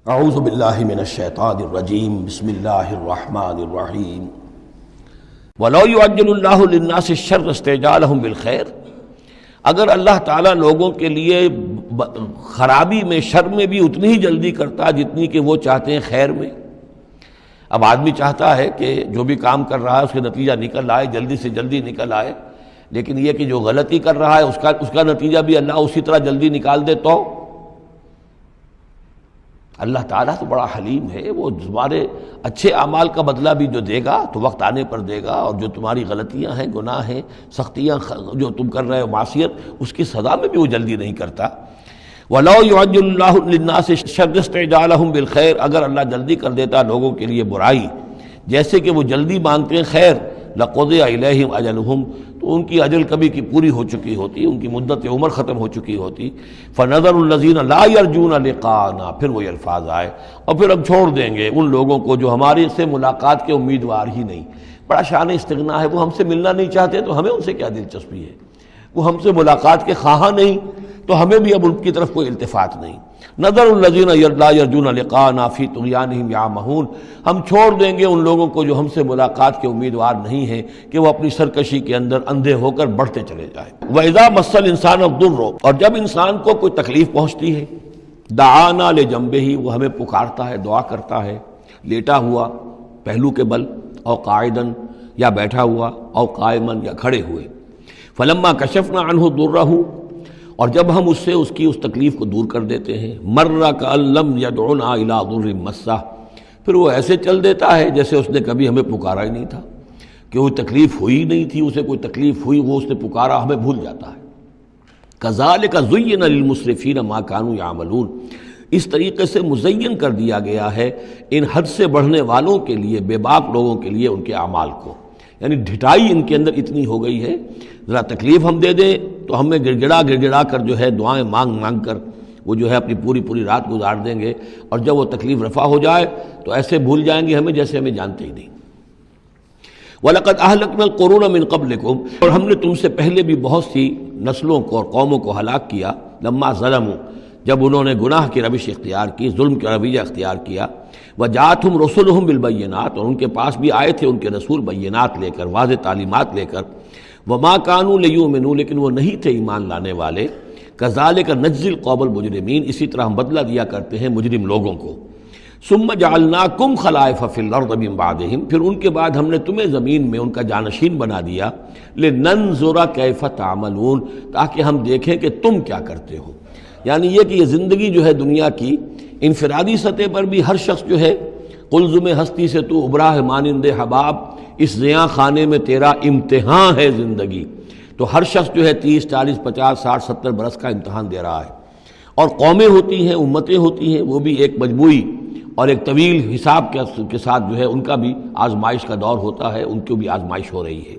اعوذ باللہ من الشیطان الرجیم بسم اللہ الرحمن الرحیم وَلَوْ يُعَجِّلُ اللَّهُ لِلنَّاسِ الشَّرَّ اسْتِعْجَالَهُم بِالْخَيْرِ، اگر اللہ تعالیٰ لوگوں کے لیے خرابی میں، شر میں بھی اتنی ہی جلدی کرتا جتنی کہ وہ چاہتے ہیں خیر میں۔ اب آدمی چاہتا ہے کہ جو بھی کام کر رہا ہے اس کا نتیجہ نکل آئے، جلدی سے جلدی نکل آئے، لیکن یہ کہ جو غلطی کر رہا ہے اس کا نتیجہ بھی اللہ اسی طرح جلدی نکال دے تو اللہ تعالیٰ تو بڑا حلیم ہے، وہ تمہارے اچھے اعمال کا بدلہ بھی جو دے گا تو وقت آنے پر دے گا، اور جو تمہاری غلطیاں ہیں، گناہ ہیں، سختیاں جو تم کر رہے ہو، معصیت، اس کی سزا میں بھی وہ جلدی نہیں کرتا۔ وَلَوْ يُعَجِّلُ اللَّهُ لِلنَّاسِ الشَّرَّ اسْتِعْجَالَهُم بِالْخَيْرِ، اگر اللہ جلدی کر دیتا لوگوں کے لیے برائی، جیسے کہ وہ جلدی مانگتے ہیں خیر، لَقُضِيَ إِلَيْهِمْ أَجَلُهُمْ، تو ان کی اجل کبھی کی پوری ہو چکی ہوتی، ان کی مدت عمر ختم ہو چکی ہوتی۔ فَنَذَرُ الَّذِينَ لَا يَرْجُونَ لِقَاءَنَا، پھر وہ الفاظ آئے، اور پھر ہم چھوڑ دیں گے ان لوگوں کو جو ہمارے سے ملاقات کے امیدوار ہی نہیں۔ بڑا شان استغنا ہے، وہ ہم سے ملنا نہیں چاہتے تو ہمیں ان سے کیا دلچسپی ہے، وہ ہم سے ملاقات کے خواہاں نہیں تو ہمیں بھی اب ان کی طرف کوئی التفات نہیں۔ نظر الذین لا یرجون لقاءنا فی طغیانہم یعمہون، ہم چھوڑ دیں گے ان لوگوں کو جو ہم سے ملاقات کے امیدوار نہیں ہیں کہ وہ اپنی سرکشی کے اندر اندھے ہو کر بڑھتے چلے جائیں۔ وَإِذَا مَسَّ الْإِنسَانَ الضُّرُّ، اور جب انسان کو کوئی تکلیف پہنچتی ہے، دعانا لجنبہ، وہ ہمیں پکارتا ہے، دعا کرتا ہے، لیٹا ہوا پہلو کے بل، او قاعدن، یا بیٹھا ہوا، او قائمن، یا کھڑے ہوئے۔ فلما کشفنا عنہ ضرہ، اور جب ہم اس سے اس کی اس تکلیف کو دور کر دیتے ہیں، مر کأن لم یدعنا الی ضر مسہ، پھر وہ ایسے چل دیتا ہے جیسے اس نے کبھی ہمیں پکارا ہی نہیں تھا، کہ وہ تکلیف ہوئی نہیں تھی، اسے کوئی تکلیف ہوئی، وہ اس نے پکارا، ہمیں بھول جاتا ہے۔ کذالک زین للمسرفین ما کانوا یعملون، اس طریقے سے مزین کر دیا گیا ہے ان حد سے بڑھنے والوں کے لیے، بے باک لوگوں کے لیے، ان کے اعمال کو، یعنی ڈھٹائی ان کے اندر اتنی ہو گئی ہے، ذرا تکلیف ہم دے دیں تو ہمیں گڑ گڑا کر جو ہے دعائیں مانگ مانگ کر وہ جو ہے اپنی پوری رات گزار دیں گے، اور جب وہ تکلیف رفع ہو جائے تو ایسے بھول جائیں گے ہمیں جیسے ہمیں جانتے ہی نہیں۔ وَلَقَدْ أَهْلَكْنَا الْقُرُونَ مِن قَبْلِكُمْ، اور ہم نے تم سے پہلے بھی بہت سی نسلوں کو اور قوموں کو ہلاک کیا، لما ظلموا، جب انہوں نے گناہ کی روش اختیار کی، ظلم کا رویہ اختیار کیا، وَجَاءَتْهُمْ رُسُلُهُم بِالْبَيِّنَاتِ، اور ان کے پاس بھی آئے تھے ان کے رسول بینات لے کر، واضح تعلیمات لے کر، وَمَا كَانُوا لِيُؤْمِنُوا، لیکن وہ نہیں تھے ایمان لانے والے، كَذَلِكَ نَجْزِي الْقَوْمَ الْمُجْرِمِينَ، اسی طرح ہم بدلہ دیا کرتے ہیں مجرم لوگوں کو۔ ثُمَّ جَعَلْنَاكُمْ خَلَائِفَ فِي الْأَرْضِ مِن بَعْدِهِمْ، پھر ان کے بعد ہم نے تمہیں زمین میں ان کا جانشین بنا دیا، لِنَنظُرَ كَيْفَ تَعْمَلُونَ، تاکہ ہم دیکھیں کہ تم کیا کرتے ہو۔ یعنی یہ کہ یہ زندگی جو ہے دنیا کی انفرادی سطح پر بھی ہر شخص جو ہے قلزم ہستی سے تو ابرا ہے مانند حباب، اس زیاں خانے میں تیرا امتحان ہے زندگی، تو ہر شخص جو ہے 30 40 50 60 70 برس کا امتحان دے رہا ہے، اور قومیں ہوتی ہیں، امتیں ہوتی ہیں، وہ بھی ایک مجموعی اور ایک طویل حساب کے ساتھ جو ہے ان کا بھی آزمائش کا دور ہوتا ہے، ان کی بھی آزمائش ہو رہی ہے۔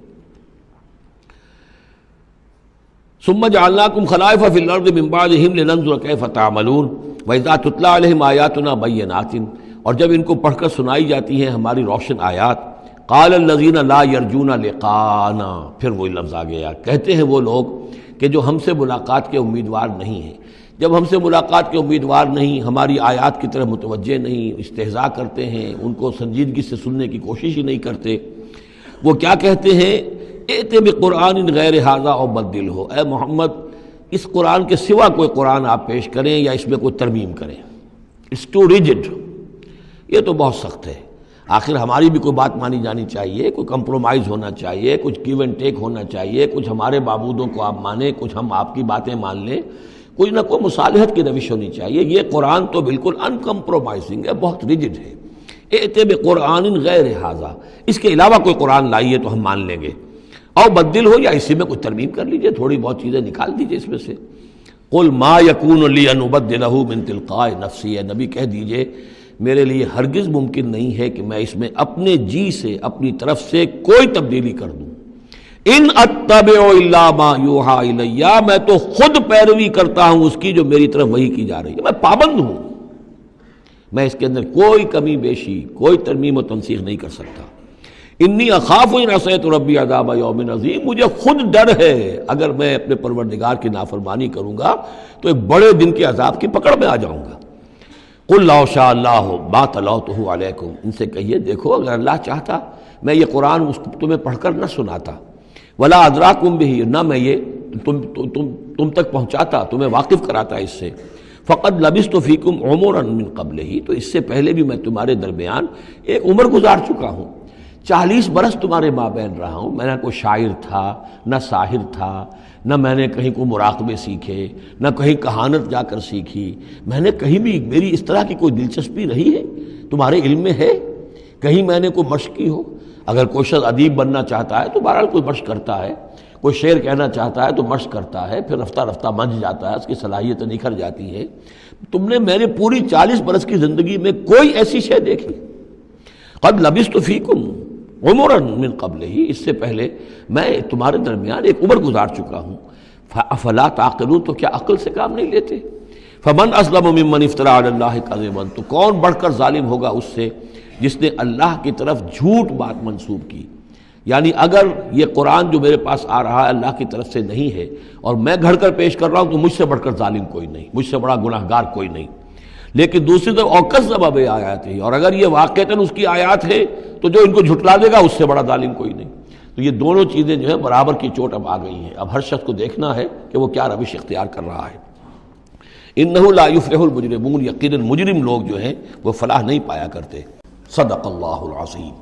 ثم جعلناکم خلائف فی الارض من بعدہم لننظر کیف تعملون واذا تتلی علیہم آیاتنا بینات، اور جب ان کو پڑھ کر سنائی جاتی ہیں ہماری روشن آیات، قال الذین لا یرجون لقاءنا، پھر وہی لفظ آ گیا، کہتے ہیں وہ لوگ کہ جو ہم سے ملاقات کے امیدوار نہیں ہیں، جب ہم سے ملاقات کے امیدوار نہیں، ہماری آیات کی طرف متوجہ نہیں، استہزاء کرتے ہیں، ان کو سنجیدگی سے سننے کی کوشش ہی نہیں کرتے، وہ کیا کہتے ہیں، ائت بقرآن غیر ھذا او بدلہ، اے محمد اس قرآن کے سوا کوئی قرآن آپ پیش کریں یا اس میں کوئی ترمیم کریں، اٹس ٹو ریجڈ، یہ تو بہت سخت ہے۔ آخر ہماری بھی کوئی بات مانی جانی چاہیے، کوئی کمپرومائز ہونا چاہیے، کچھ گیو اینڈ ٹیک ہونا چاہیے، کچھ ہمارے معبودوں کو آپ مانیں، کچھ ہم آپ کی باتیں مان لیں، کوئی نہ کوئی مصالحت کی روش ہونی چاہیے۔ یہ قرآن تو بالکل ان کمپرومائزنگ ہے، بہت ریجڈ ہے۔ ائت بقرآن غیر ھذا، اس کے علاوہ کوئی قرآن لائیے تو ہم مان لیں گے، او بدل ہو، یا اسی میں کچھ ترمیم کر لیجئے، تھوڑی بہت چیزیں نکال دیجئے اس میں سے۔ قل ما یکون لی ان ابدلہ من تلقاء نفسی، اے نبی کہہ دیجئے میرے لیے ہرگز ممکن نہیں ہے کہ میں اس میں اپنے جی سے، اپنی طرف سے کوئی تبدیلی کر دوں۔ ان اتبع الا ما یوحی الی، میں تو خود پیروی کرتا ہوں اس کی جو میری طرف وحی کی جا رہی ہے، میں پابند ہوں، میں اس کے اندر کوئی کمی بیشی، کوئی ترمیم و تنسیخ نہیں کر سکتا۔ انی اخاف ان عصیت ربی عذاب یوم عظیم، مجھے خود ڈر ہے اگر میں اپنے پروردگار کی نافرمانی کروں گا تو ایک بڑے دن کے عذاب کی پکڑ میں آ جاؤں گا۔ قل لو شاء اللہ ما تلوتہ علیکم، ان سے کہیے دیکھو اگر اللہ چاہتا میں یہ قرآن اس کو تمہیں پڑھ کر نہ سناتا، ولا ادراکم بہ، نہ میں یہ تم تک پہنچاتا، تمہیں واقف کراتا اس سے، فقد لبثت فیکم عمرا من قبلہ، تو اس سے پہلے بھی میں تمہارے درمیان ایک عمر گزار چکا ہوں، 40 برس تمہارے مابین رہا ہوں، میں نہ کوئی شاعر تھا نہ ساحر تھا، نہ میں نے کہیں کوئی مراقبے سیکھے، نہ کہیں کہانت جا کر سیکھی، میں نے کہیں بھی میری اس طرح کی کوئی دلچسپی رہی ہے تمہارے علم میں ہے کہیں میں نے کوئی مشق کی ہو؟ اگر کوئی شخص ادیب بننا چاہتا ہے تو بہرحال کوئی مشق کرتا ہے، کوئی شعر کہنا چاہتا ہے تو مشق کرتا ہے، پھر رفتہ رفتہ منجھ جاتا ہے، اس کی صلاحیتیں نکھر جاتی ہیں۔ میں نے پوری 40 برس کی زندگی میں کوئی ایسی شے دیکھی، قد لبثت فیکم عمرا من قبلہ، اس سے پہلے میں تمہارے درمیان ایک عمر گزار چکا ہوں، افلا تعقلون، تو کیا عقل سے کام نہیں لیتے؟ فمن اظلم ممن افترى علی اللہ کذبا، تو کون بڑھ کر ظالم ہوگا اس سے جس نے اللہ کی طرف جھوٹ بات منسوب کی؟ یعنی اگر یہ قرآن جو میرے پاس آ رہا ہے اللہ کی طرف سے نہیں ہے اور میں گھڑ کر پیش کر رہا ہوں تو مجھ سے بڑھ کر ظالم کوئی نہیں، مجھ سے بڑا گناہ گار کوئی نہیں۔ لیکن دوسری طرف اوکذب بآیاتہ، اور اگر یہ واقعتاً اس کی آیات ہے تو جو ان کو جھٹلا دے گا اس سے بڑا ظالم کوئی نہیں۔ تو یہ دونوں چیزیں جو ہیں برابر کی چوٹ اب آ گئی ہیں، اب ہر شخص کو دیکھنا ہے کہ وہ کیا روش اختیار کر رہا ہے۔ انہ لا یفلح المجرمون، یقیناً مجرم لوگ جو ہیں وہ فلاح نہیں پایا کرتے۔ صدق اللہ العظیم۔